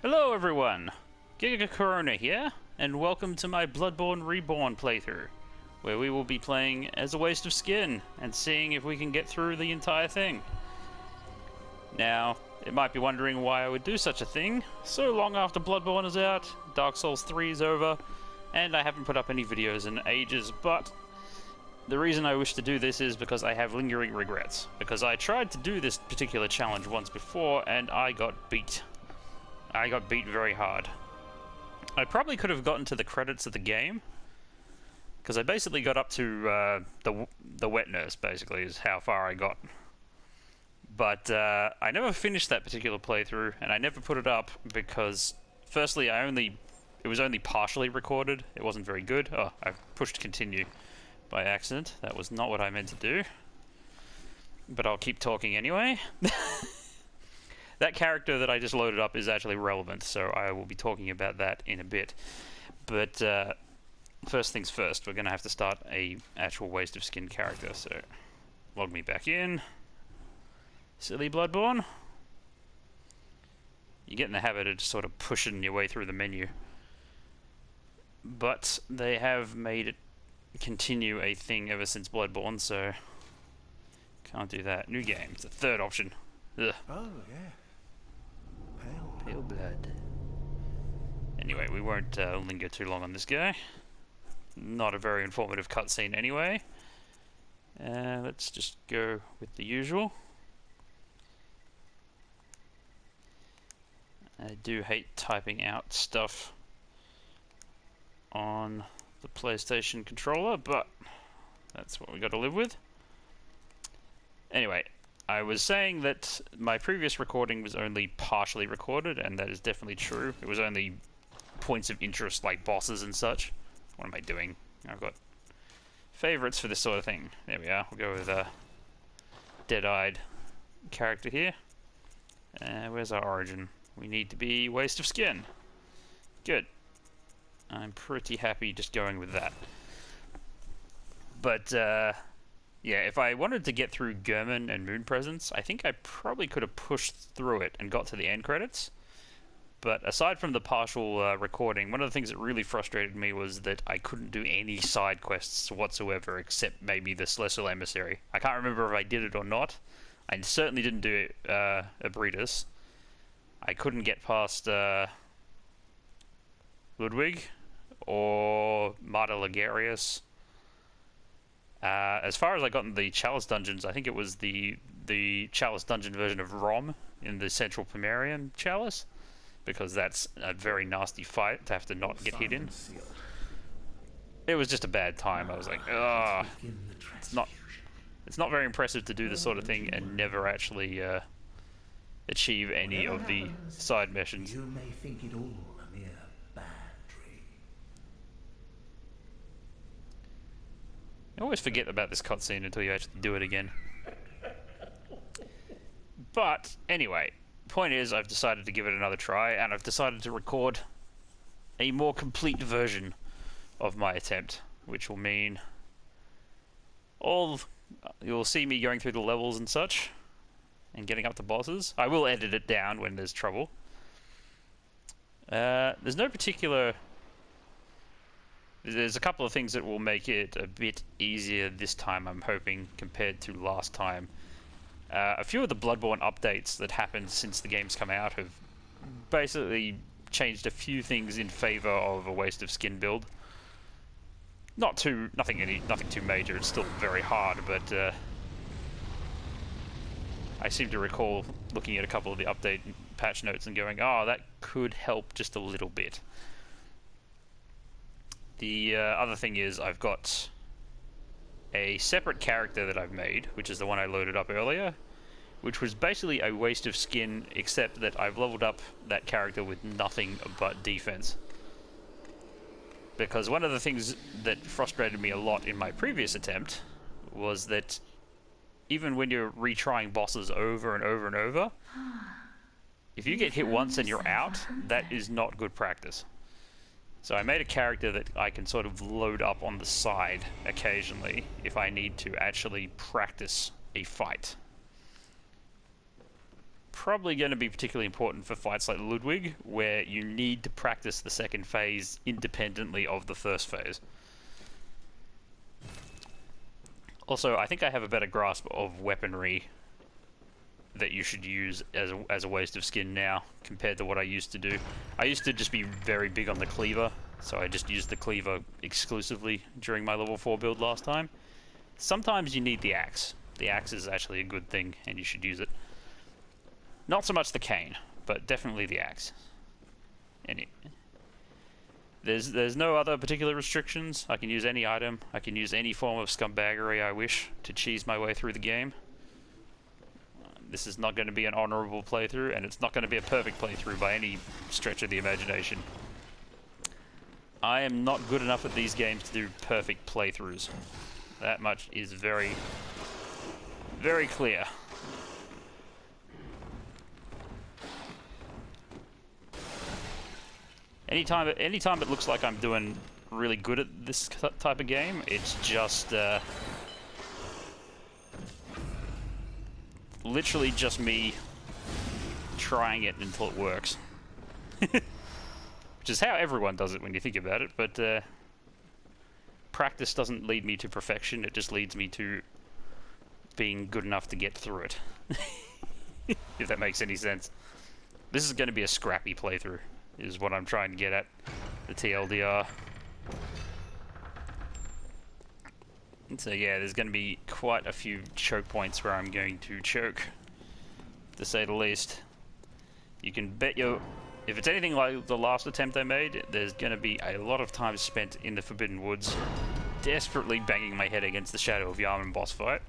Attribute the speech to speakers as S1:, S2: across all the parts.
S1: Hello everyone, Gigacorona here, and welcome to my Bloodbourne Reborn playthrough, where we will be playing as a waste of skin and seeing if we can get through the entire thing. Now, it might be wondering why I would do such a thing so long after Bloodbourne is out, Dark Souls 3 is over, and I haven't put up any videos in ages, but the reason I wish to do this is because I have lingering regrets, because I tried to do this particular challenge once before and I got beat. I got beat very hard. I probably could have gotten to the credits of the game, because I basically got up to the wet nurse, basically, is how far I got. But I never finished that particular playthrough, and I never put it up because, firstly, it was only partially recorded. It wasn't very good. Oh, I pushed continue by accident. That was not what I meant to do. But I'll keep talking anyway. That character that I just loaded up is actually relevant, so I will be talking about that in a bit. But first things first, we're going to have to start a actual waste of skin character, so log me back in. Silly Bloodbourne. You get in the habit of just sort of pushing your way through the menu. But they have made it continue a thing ever since Bloodbourne, so can't do that. New game, it's the third option. Ugh.
S2: Oh, yeah.
S1: Pale blood. Anyway, we won't linger too long on this guy. Not a very informative cutscene anyway. Let's just go with the usual. I do hate typing out stuff on the PlayStation controller, but that's what we got to live with. Anyway, I was saying that my previous recording was only partially recorded, and that is definitely true. It was only points of interest like bosses and such. What am I doing? I've got favorites for this sort of thing. There we are. We'll go with a dead-eyed character here. Where's our origin? We need to be waste of skin. Good. I'm pretty happy just going with that. But, yeah, if I wanted to get through German and Moon Presence, I think I probably could have pushed through it and got to the end credits. But aside from the partial recording, one of the things that really frustrated me was that I couldn't do any side quests whatsoever except maybe the Celestial Emissary. I can't remember if I did it or not. I certainly didn't do Abritus. I couldn't get past Ludwig or Marta Ligarius. As far as I got in the Chalice dungeons, I think it was the Chalice dungeon version of Rom in the Central Pomerian Chalice, because that's a very nasty fight to have to not get hit in. It was just a bad time. I was like, ugh, it's not very impressive to do this sort of thing and never actually achieve any of the side missions.
S2: You may think it all a mere bad dream.
S1: I always forget about this cutscene until you actually do it again. But anyway, point is, I've decided to give it another try, and I've decided to record a more complete version of my attempt, which will mean you'll see me going through the levels and such, and getting up to bosses. I will edit it down when there's trouble. There's no particular... There's a couple of things that will make it a bit easier this time, I'm hoping, compared to last time. A few of the Bloodborne updates that happened since the game's come out have basically changed a few things in favor of a waste of skin build. Nothing too major. It's still very hard, but I seem to recall looking at a couple of the update patch notes and going, oh, that could help just a little bit. The other thing is I've got a separate character that I've made, which is the one I loaded up earlier, which was basically a waste of skin, except that I've leveled up that character with nothing but defense. Because one of the things that frustrated me a lot in my previous attempt was that even when you're retrying bosses over and over and over, if you get hit once and you're out, that is not good practice. So I made a character that I can sort of load up on the side occasionally if I need to actually practice a fight. probably going to be particularly important for fights like Ludwig, where you need to practice the second phase independently of the first phase. Also, I think I have a better grasp of weaponry that you should use as a waste of skin now compared to what I used to do. I used to just be very big on the cleaver, so I just used the cleaver exclusively during my level 4 build last time. Sometimes you need the axe. The axe is actually a good thing, and you should use it. Not so much the cane, but definitely the axe. There's no other particular restrictions. I can use any item. I can use any form of scumbaggery I wish to cheese my way through the game. This is not going to be an honorable playthrough, and it's not going to be a perfect playthrough by any stretch of the imagination. I am not good enough at these games to do perfect playthroughs. That much is very, very clear. Anytime it looks like I'm doing really good at this type of game, it's just literally just me trying it until it works. Which is how everyone does it when you think about it, but practice doesn't lead me to perfection, it just leads me to being good enough to get through it. If that makes any sense. This is going to be a scrappy playthrough, is what I'm trying to get at, the TLDR. And so yeah, there's going to be quite a few choke points where I'm going to choke, to say the least. You can bet if it's anything like the last attempt I made, there's going to be a lot of time spent in the Forbidden Woods, desperately banging my head against the Shadow of Yharnam boss fight,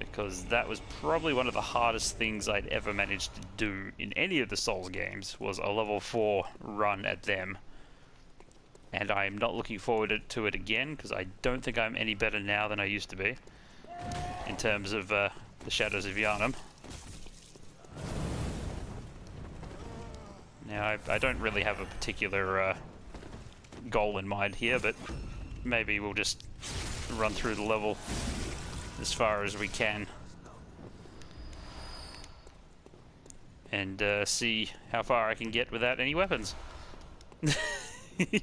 S1: because that was probably one of the hardest things I'd ever managed to do in any of the Souls games, was a level 4 run at them. And I'm not looking forward to it again, because I don't think I'm any better now than I used to be, in terms of the Shadows of Yharnam. Now, I don't really have a particular goal in mind here, but maybe we'll just run through the level as far as we can and see how far I can get without any weapons. It's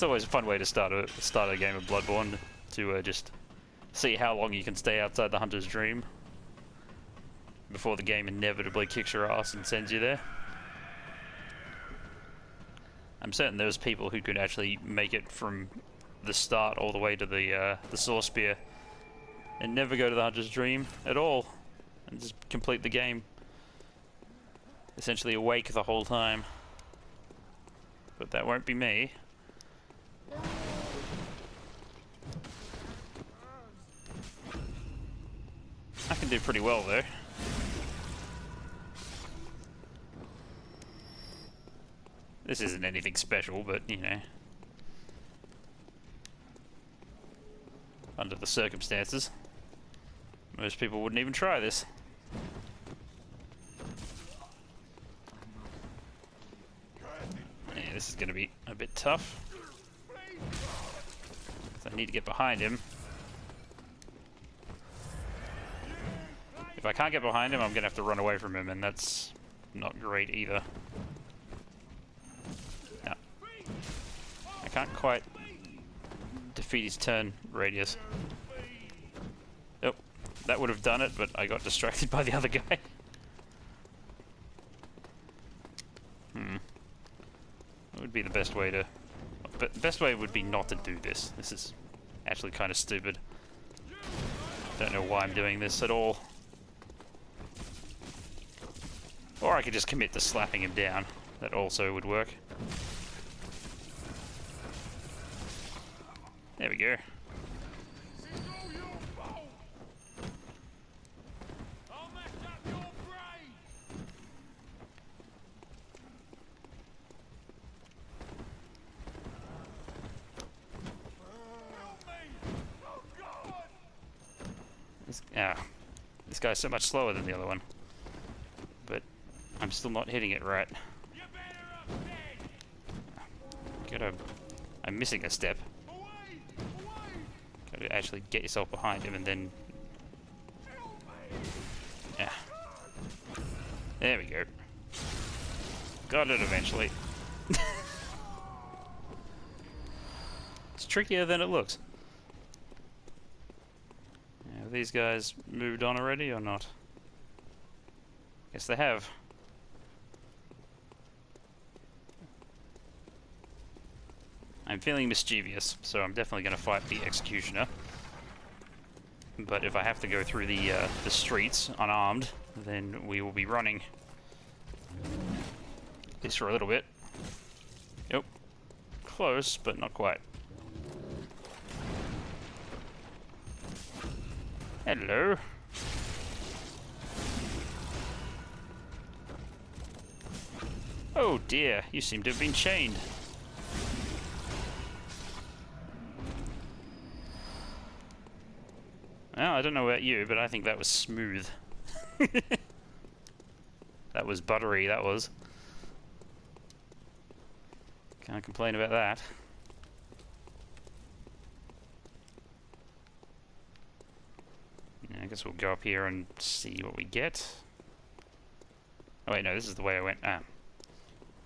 S1: always a fun way to start a game of Bloodbourne, to just see how long you can stay outside the Hunter's Dream before the game inevitably kicks your ass and sends you there. I'm certain there's people who could actually make it from the start all the way to the Sword Spear and never go to the Hunter's Dream at all, and just complete the game essentially awake the whole time. But that won't be me. I can do pretty well though. This isn't anything special, but you know, under the circumstances, most people wouldn't even try this. Yeah, this is going to be a bit tough. So I need to get behind him. If I can't get behind him, I'm going to have to run away from him, and that's not great either. No. I can't quite defeat his turn radius. Oh, that would have done it, but I got distracted by the other guy. What would be the best way to... But the best way would be not to do this. This is actually kind of stupid. Don't know why I'm doing this at all. Or I could just commit to slapping him down. That also would work. There we go. This guy's so much slower than the other one. But I'm still not hitting it right. I'm missing a step. Gotta actually get yourself behind him and then... Yeah. There we go. Got it eventually. It's trickier than it looks. Have these guys moved on already or not? Guess they have. I'm feeling mischievous, so I'm definitely going to fight the executioner. But if I have to go through the streets unarmed, then we will be running. At least for a little bit. Yep. Close, but not quite. Hello. Oh dear, you seem to have been chained. Well, I don't know about you, but I think that was smooth. That was buttery, that was. Can't complain about that. Yeah, I guess we'll go up here and see what we get. Oh wait, no, this is the way I went. Ah.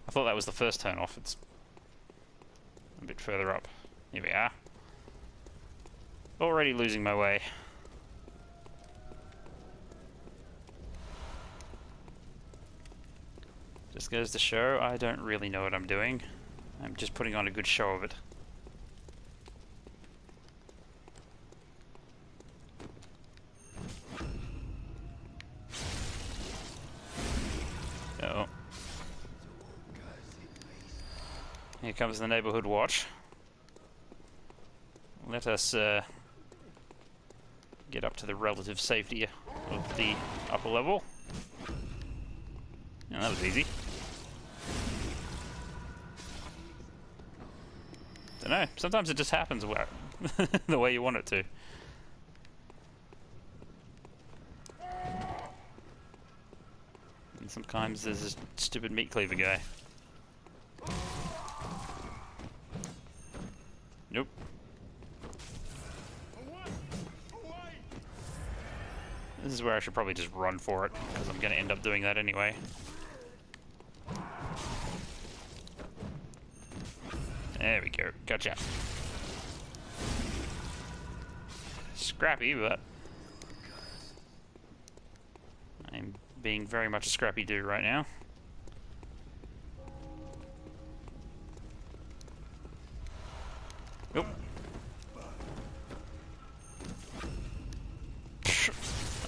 S1: I thought that was the first turn off. It's a bit further up. Here we are. Already losing my way. Just goes to show I don't really know what I'm doing. I'm just putting on a good show of it. Uh-oh. Here comes the neighborhood watch. Let us get up to the relative safety of the upper level. Yeah, that was easy. Dunno, sometimes it just happens the way you want it to. And sometimes there's this stupid meat cleaver guy. Nope. This is where I should probably just run for it, because I'm going to end up doing that anyway. There we go. Gotcha. Scrappy, but I'm being very much a scrappy dude right now. Nope.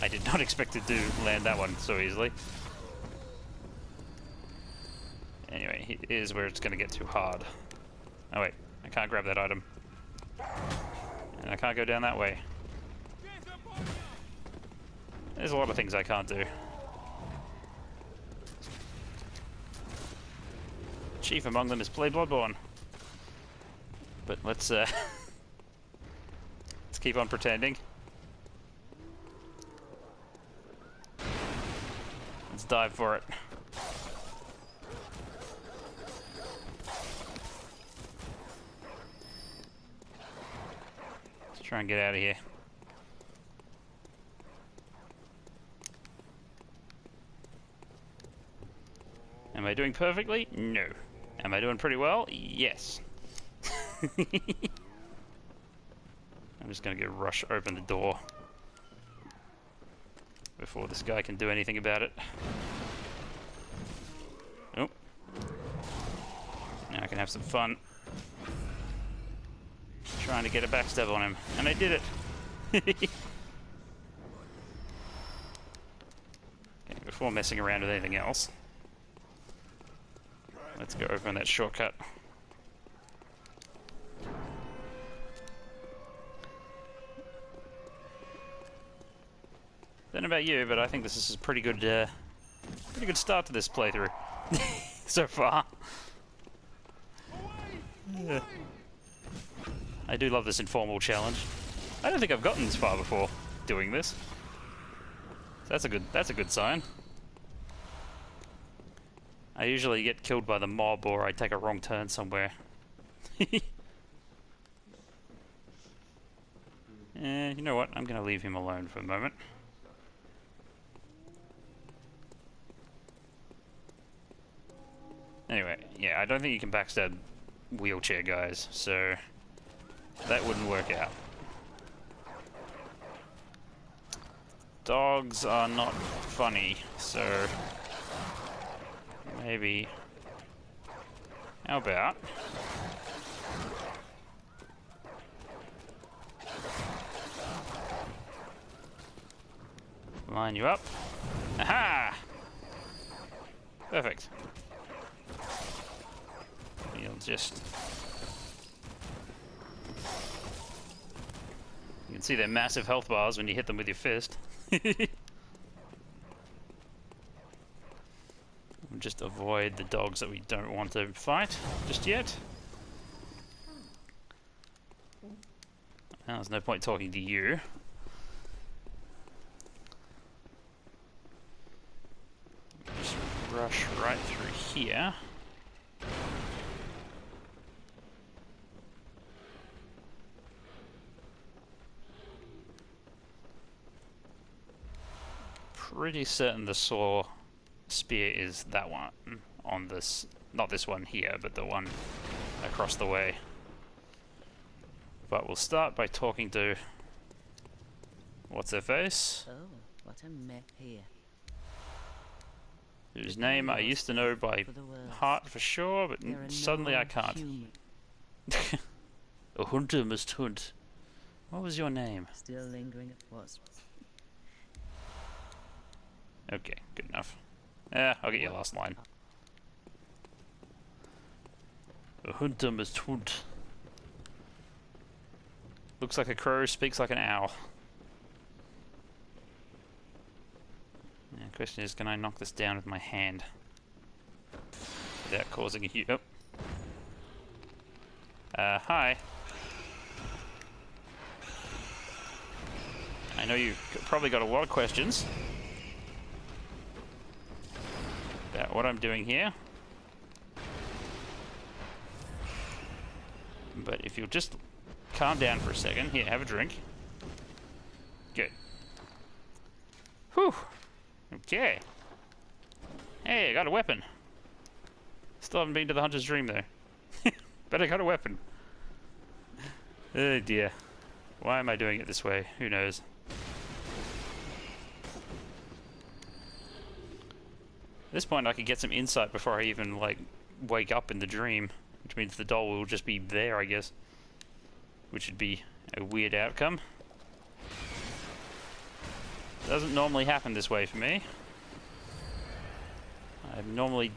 S1: I did not expect it to land that one so easily. Anyway, here's where it's going to get too hard. Oh wait, I can't grab that item. And I can't go down that way. There's a lot of things I can't do. Chief among them is play Bloodbourne. But let's let's keep on pretending. Let's dive for it. Let's try and get out of here. Am I doing perfectly? No. Am I doing pretty well? Yes. I'm just gonna go rush open the door before this guy can do anything about it. Oh. Now I can have some fun trying to get a backstab on him. And I did it! Okay, before messing around with anything else, let's go open that shortcut. Don't know about you, but I think this is a pretty good start to this playthrough so far. Yeah. I do love this informal challenge. I don't think I've gotten this far before doing this. So that's a good sign. I usually get killed by the mob or I take a wrong turn somewhere. You know what? I'm gonna leave him alone for a moment. Anyway, yeah, I don't think you can backstab wheelchair guys, so that wouldn't work out. Dogs are not funny, so maybe... How about... line you up. Aha! Perfect. You'll just... You can see their massive health bars when you hit them with your fist. Just avoid the dogs that we don't want to fight just yet. Well, there's no point talking to you. Just rush right through here. Pretty certain the saw spear is that one on this, not this one here, but the one across the way. But we'll start by talking to what's her face?
S3: Oh, what a mess here.
S1: Whose name I used to know by heart for sure, but suddenly I can't. A hunter must hunt. What was your name?
S3: Still lingering at what's...
S1: Okay, good enough. Yeah, I'll get your last line. A hunter must hunt. Looks like a crow, speaks like an owl. Yeah, the question is, can I knock this down with my hand without causing a huge... Oh. Hi. I know you've probably got a lot of questions about what I'm doing here. But if you'll just calm down for a second. Here, have a drink. Good. Whew. Okay. Hey, I got a weapon. Still haven't been to the Hunter's Dream though. But I got a weapon. Oh dear. Why am I doing it this way? Who knows? At this point I could get some insight before I even, like, wake up in the dream. Which means the doll will just be there, I guess. Which would be a weird outcome. Doesn't normally happen this way for me. I'm normally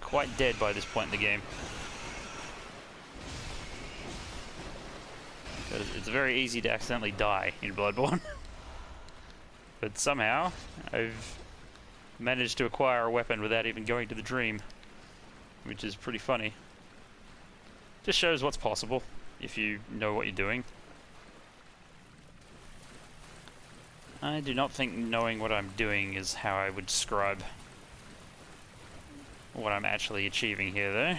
S1: quite dead by this point in the game. Because it's very easy to accidentally die in Bloodbourne. But somehow, I've managed to acquire a weapon without even going to the dream. Which is pretty funny. Just shows what's possible if you know what you're doing. I do not think knowing what I'm doing is how I would describe what I'm actually achieving here, though.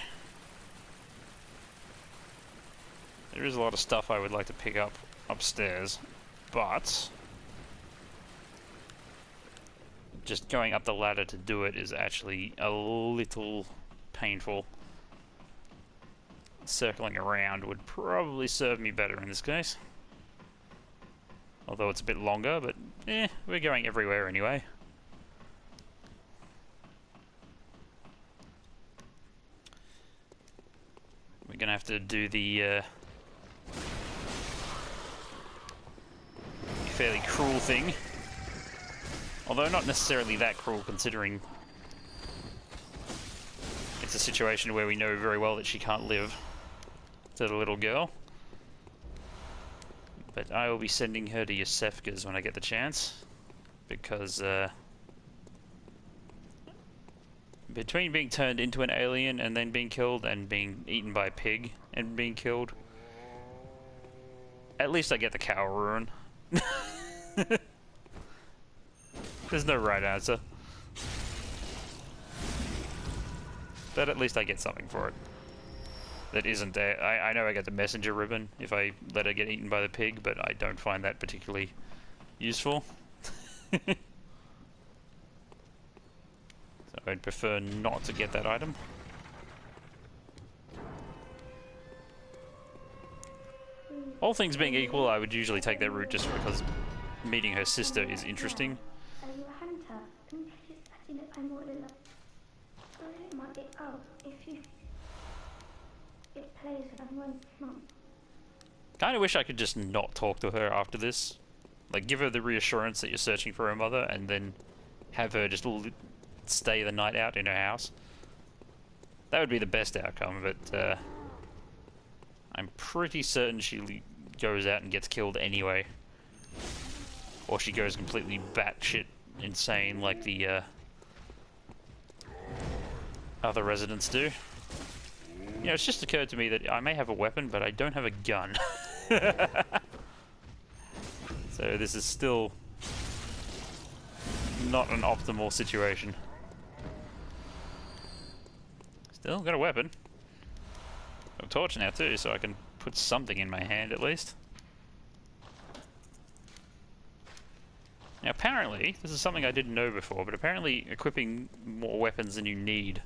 S1: There is a lot of stuff I would like to pick up upstairs, but just going up the ladder to do it is actually a little painful. Circling around would probably serve me better in this case. Although it's a bit longer, but we're going everywhere anyway. We're gonna have to do the fairly cruel thing. Although not necessarily that cruel, considering it's a situation where we know very well that she can't live. To the little girl. But I will be sending her to Yosefka's when I get the chance. Because, between being turned into an alien and then being killed and being eaten by a pig and being killed, at least I get the cow ruin. There's no right answer. But at least I get something for it. That isn't there. I know I get the messenger ribbon if I let her get eaten by the pig, but I don't find that particularly useful. So I'd prefer not to get that item. All things being equal, I would usually take that route just because meeting her sister is interesting.
S4: Are you a hunter? I'm all in love. It might be out if you it plays with one mum.
S1: Kind of wish I could just not talk to her after this. Like, give her the reassurance that you're searching for her mother, and then have her just stay the night out in her house. That would be the best outcome, but I'm pretty certain she goes out and gets killed anyway. Or she goes completely batshit insane like the other residents do. You know, it's just occurred to me that I may have a weapon, but I don't have a gun. So this is still not an optimal situation. Still got a weapon. Got a torch now too, so I can put something in my hand at least. Now apparently, this is something I didn't know before, but apparently equipping more weapons than you need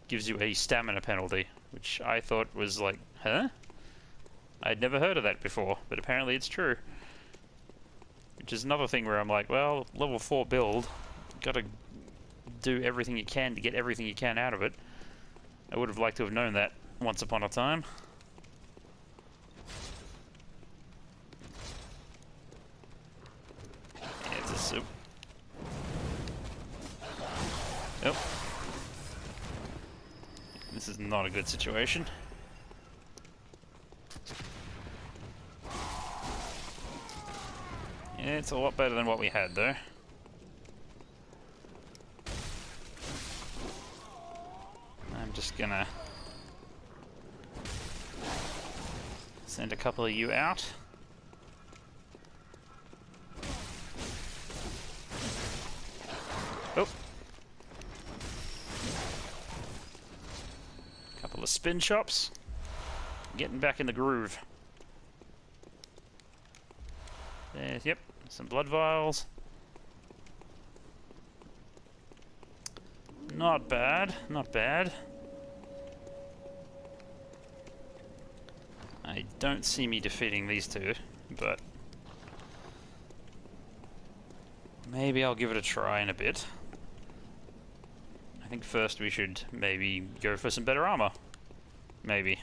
S1: gives you a stamina penalty, which I thought was like, huh? I'd never heard of that before, but apparently it's true. Which is another thing where I'm like, well, level 4 build, gotta do everything you can to get everything you can out of it. I would have liked to have known that once upon a time. Yeah, it's a soup. Nope. This is not a good situation. Yeah, it's a lot better than what we had, though. I'm just gonna send a couple of you out. Oh! Couple of spin chops. Getting back in the groove. There's, yep, some blood vials. Not bad, not bad. I don't see me defeating these two, but maybe I'll give it a try in a bit. I think first we should maybe go for some better armor. Maybe.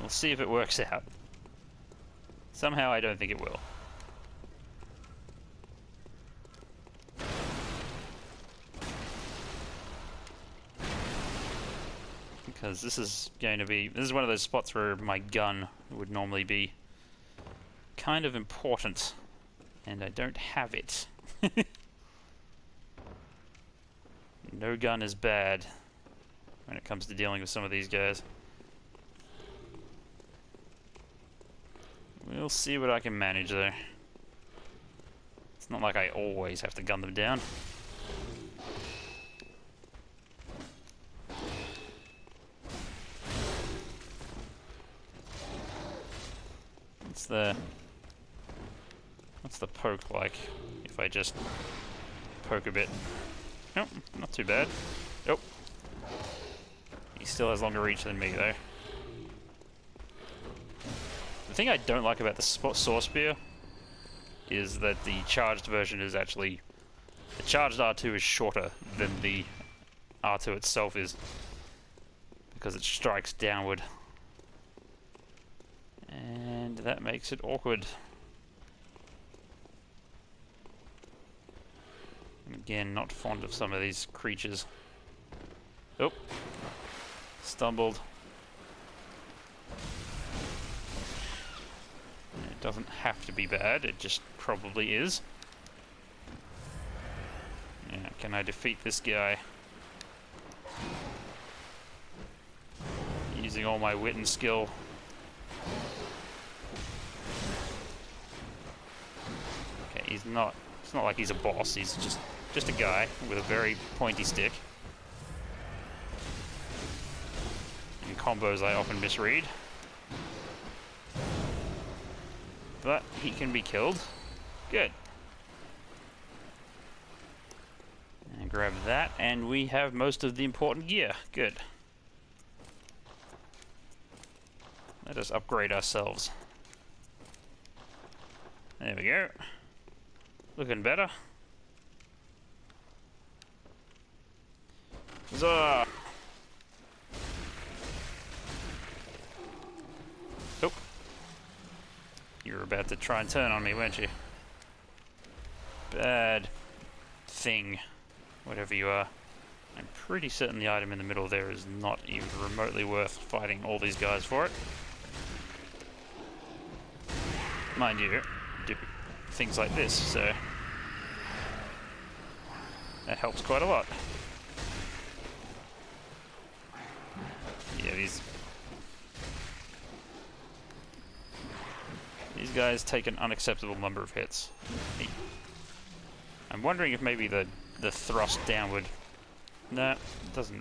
S1: We'll see if it works out. Somehow I don't think it will. Because this is going to be... This is one of those spots where my gun would normally be kind of important. And I don't have it. No gun is bad when it comes to dealing with some of these guys. We'll see what I can manage there. It's not like I always have to gun them down. What's the poke like if I just poke a bit? Nope, not too bad. Nope. He still has longer reach than me though. The thing I don't like about the Saw Spear is that the charged version is actually... The charged R2 is shorter than the R2 itself is, because it strikes downward. And that makes it awkward. Again, not fond of some of these creatures. Oh! Stumbled. It doesn't have to be bad, it just probably is. Yeah, can I defeat this guy? Using all my wit and skill. Okay, it's not like he's a boss, he's just a guy with a very pointy stick. In combos I often misread. But he can be killed. Good. grab that, and we have most of the important gear. Good. Let us upgrade ourselves. There we go. Looking better. Huzzah! Oh. You were about to try and turn on me, weren't you? Bad thing. Whatever you are. I'm pretty certain the item in the middle there is not even remotely worth fighting all these guys for it. Mind you, do things like this, so that helps quite a lot. Yeah, these guys take an unacceptable number of hits. I'm wondering if maybe the thrust downward. No, it doesn't.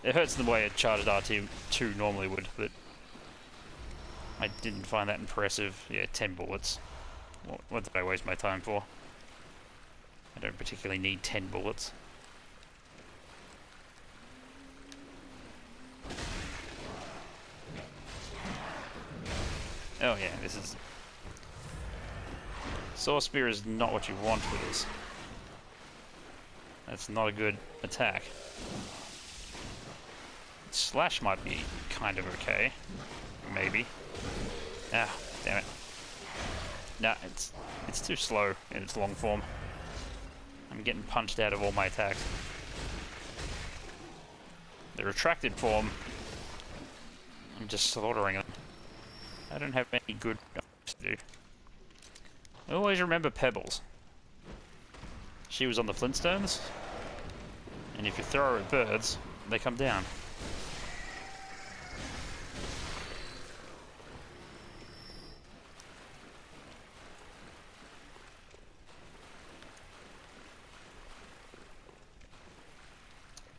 S1: It hurts the way a charged RT2 normally would, but I didn't find that impressive. Yeah, 10 bullets. What did I waste my time for? I don't particularly need 10 bullets. Oh yeah, this is... Saw Spear is not what you want for this. That's not a good attack. Slash might be kind of okay. Maybe. Ah, damn it. Nah, it's too slow in its long form. I'm getting punched out of all my attacks. The retracted form, I'm just slaughtering them. I don't have any good to do. I always remember Pebbles. She was on the Flintstones, and if you throw her at birds, they come down.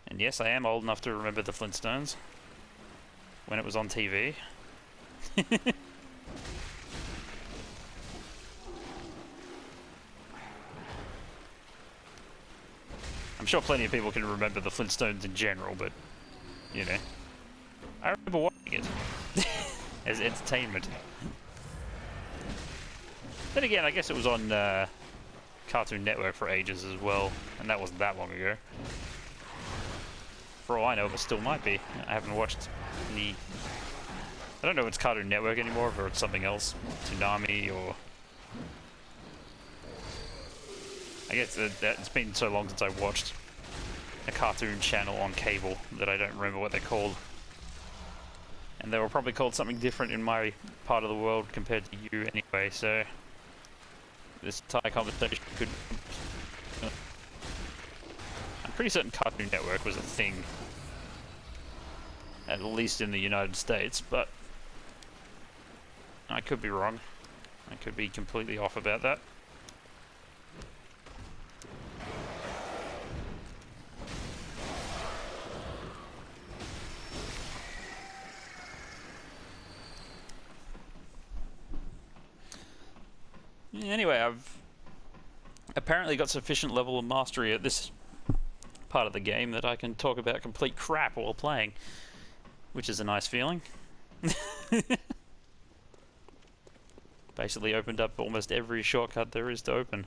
S1: And yes, I am old enough to remember the Flintstones when it was on TV. I'm sure plenty of people can remember the Flintstones in general, but, you know, I remember watching it as entertainment. Then again, I guess it was on Cartoon Network for ages as well, and that wasn't that long ago. For all I know, it still might be. I haven't watched any... I don't know if it's Cartoon Network anymore, or it's something else. Tsunami, or... I guess that it's been so long since I watched a cartoon channel on cable that I don't remember what they're called. And they were probably called something different in my part of the world compared to you anyway, so... This entire conversation could... I'm pretty certain Cartoon Network was a thing. At least in the United States, but... I could be wrong. I could be completely off about that. Anyway, I've apparently got sufficient level of mastery at this part of the game that I can talk about complete crap while playing, which is a nice feeling. Basically opened up almost every shortcut there is to open.